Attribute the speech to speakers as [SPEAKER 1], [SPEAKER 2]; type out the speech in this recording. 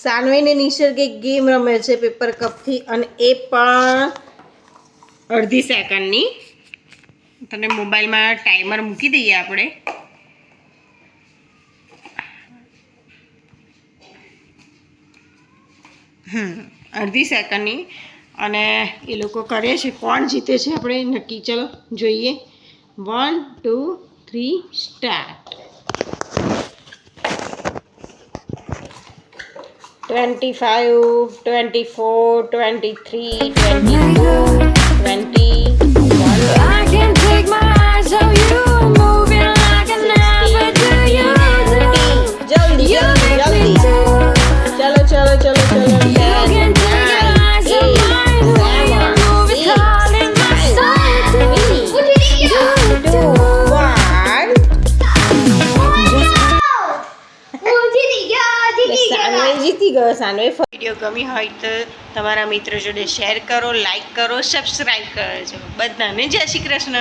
[SPEAKER 1] સાનવી ને નિસર્ગ એક ગેમ રમે છે પેપર કપ થી, અને એ પણ અડધી સેકન્ડની. તને મોબાઈલમાં ટાઈમર મૂકી દઈએ આપણે. અડધી સેકન્ડની, અને એ લોકો કરે છે. કોણ જીતે છે આપણે નક્કી. ચલો જોઈએ. 1 2 3 start. 25 24 23 22 21
[SPEAKER 2] I can't take my eyes off you, moving like I never do you.
[SPEAKER 1] જલ્દી જલ્દી જલ્દી. ચલો ચલો ચલો ચલો.
[SPEAKER 2] You can take your eyes off mine, the way you move it, calling my soul. You do.
[SPEAKER 1] સાનવે જીતી ગયો. સાનવે video ગમી હોય તો તમારા મિત્રો જોડે શેર કરો, લાઈક કરો, સબસ્ક્રાઈબ કરજો. બધાને જય શ્રી કૃષ્ણ.